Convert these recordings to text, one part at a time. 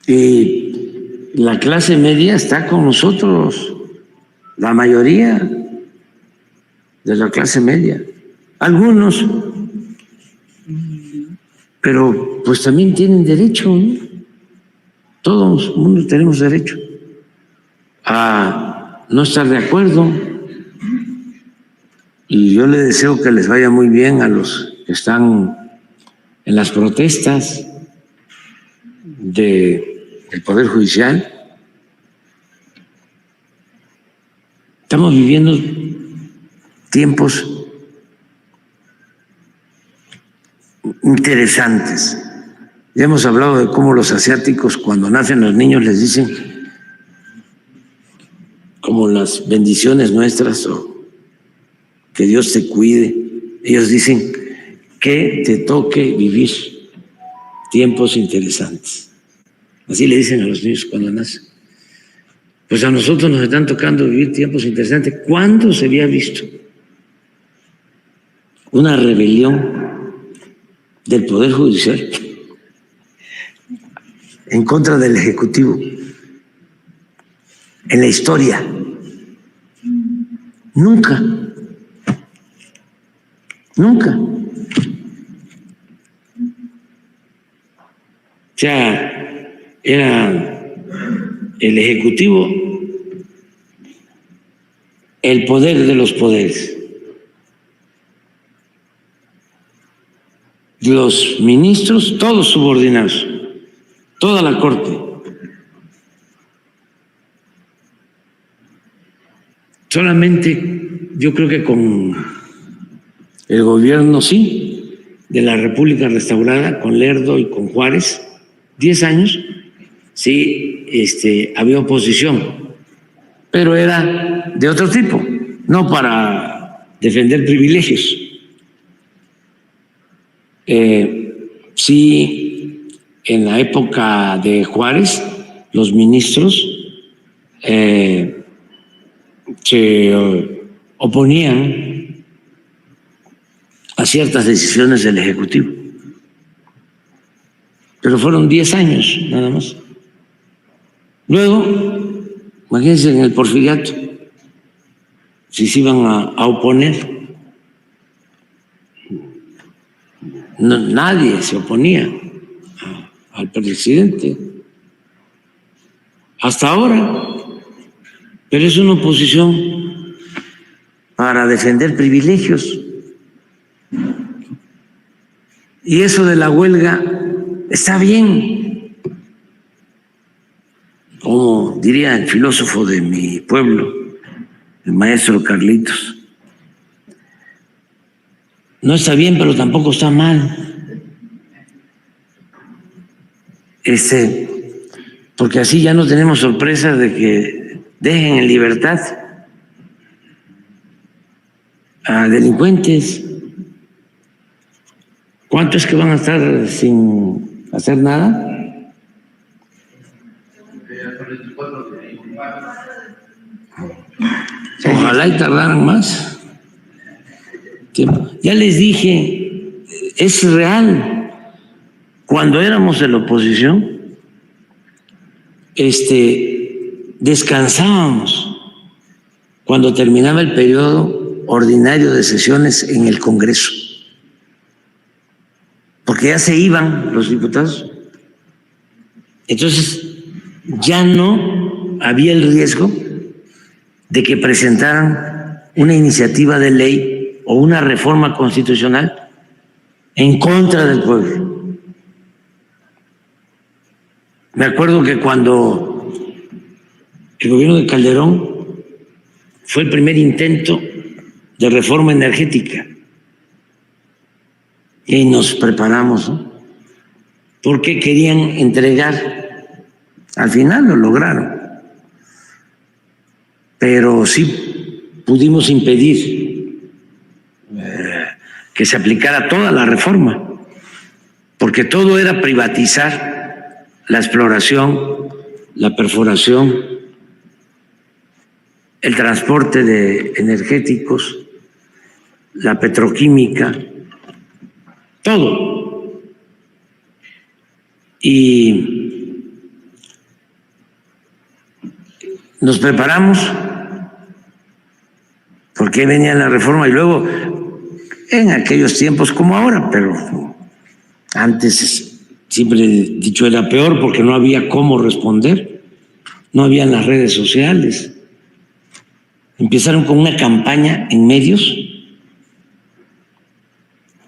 Y la clase media está con nosotros, la mayoría de la clase media, algunos, pero pues también tienen derecho, ¿no? Todo el mundo tenemos derecho a no estar de acuerdo, y yo le deseo que les vaya muy bien a los que están en las protestas del Poder Judicial. Estamos viviendo tiempos interesantes. Ya hemos hablado de cómo los asiáticos, cuando nacen los niños, les dicen como las bendiciones nuestras o que Dios te cuide. Ellos dicen que te toque vivir tiempos interesantes. Así le dicen a los niños cuando nacen. Pues a nosotros nos están tocando vivir tiempos interesantes. ¿Cuándo se había visto una rebelión del Poder Judicial en contra del Ejecutivo en la historia? Nunca, nunca. O sea, era el Ejecutivo el poder de los poderes. Los ministros, todos subordinados, toda la Corte. Solamente yo creo que con el gobierno, sí, de la República restaurada, con Lerdo y con Juárez, 10 años, sí, había oposición, pero era de otro tipo, no para defender privilegios. Sí, en la época de Juárez, los ministros se oponían a ciertas decisiones del Ejecutivo, pero fueron 10 años nada más. Luego, imagínense en el Porfiriato, si se iban a oponer, no, nadie se oponía al presidente hasta ahora, pero es una oposición para defender privilegios. Y eso de la huelga está bien, como diría el filósofo de mi pueblo, el maestro Carlitos. No está bien, pero tampoco está mal. Porque así ya no tenemos sorpresa de que dejen en libertad a delincuentes. ¿Cuánto es que van a estar sin hacer nada? Ojalá y tardaran más tiempo. Ya les dije, es real. Cuando éramos de la oposición, descansábamos cuando terminaba el periodo ordinario de sesiones en el Congreso, porque ya se iban los diputados. Entonces ya no había el riesgo de que presentaran una iniciativa de ley o una reforma constitucional en contra del pueblo. Me acuerdo que cuando el gobierno de Calderón fue el primer intento de reforma energética y nos preparamos, ¿no? Porque querían entregar, al final lo lograron, pero sí pudimos impedir que se aplicara toda la reforma, porque todo era privatizar la exploración, la perforación, el transporte de energéticos, la petroquímica, todo. Y nos preparamos porque venía la reforma y luego en aquellos tiempos como ahora, pero antes siempre he dicho era peor porque no había cómo responder, no había las redes sociales. Empezaron con una campaña en medios,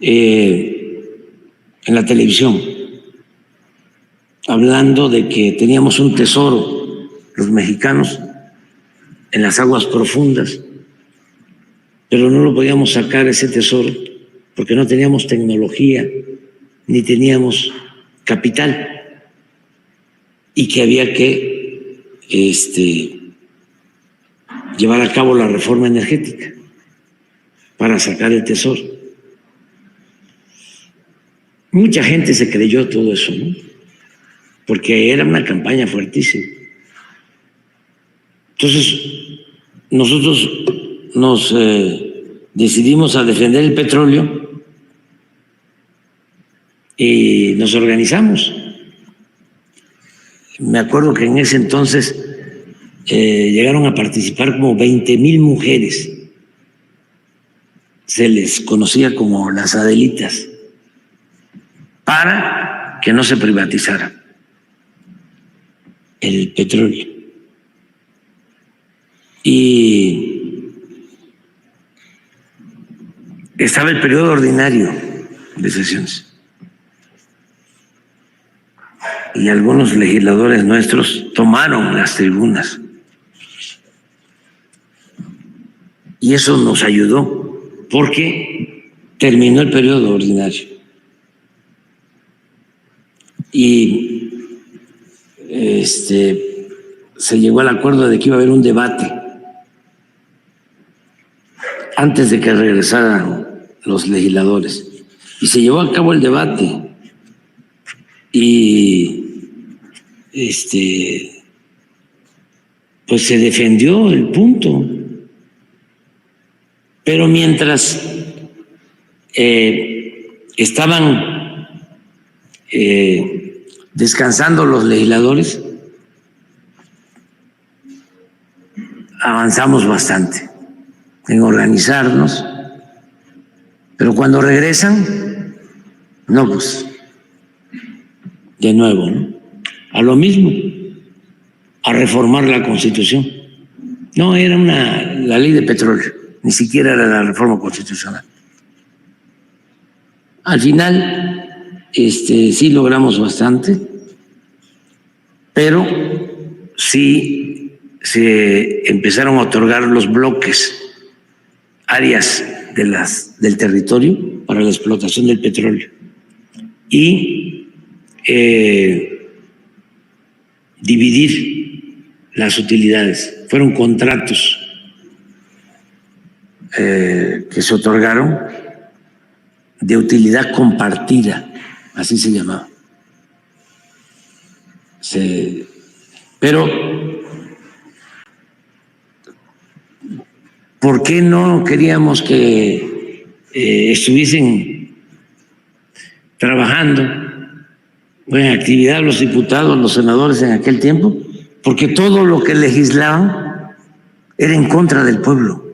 en la televisión, hablando de que teníamos un tesoro, los mexicanos, en las aguas profundas, pero no lo podíamos sacar ese tesoro porque no teníamos tecnología ni teníamos capital y que había que llevar a cabo la reforma energética para sacar el tesoro. Mucha gente se creyó todo eso, ¿no? Porque era una campaña fuertísima. Entonces, nosotros nos decidimos a defender el petróleo y nos organizamos. Me acuerdo que en ese entonces llegaron a participar como 20,000 mujeres. Se les conocía como las Adelitas, para que no se privatizara el petróleo. Y estaba el periodo ordinario de sesiones. Y algunos legisladores nuestros tomaron las tribunas. Y eso nos ayudó porque terminó el periodo ordinario. Y se llegó al acuerdo de que iba a haber un debate antes de que regresaran los legisladores. Y se llevó a cabo el debate. Y pues se defendió el punto. Pero mientras estaban descansando los legisladores, avanzamos bastante en organizarnos, pero cuando regresan, no, pues de nuevo, ¿no? A lo mismo, a reformar la Constitución. No, era la ley de petróleo, ni siquiera era la reforma constitucional. Al final, sí logramos bastante, pero sí se empezaron a otorgar los bloques, áreas del territorio para la explotación del petróleo y dividir las utilidades. Fueron contratos que se otorgaron de utilidad compartida, así se llamaba. Pero, ¿por qué no queríamos que estuviesen trabajando en actividad los diputados, los senadores en aquel tiempo? Porque todo lo que legislaban era en contra del pueblo.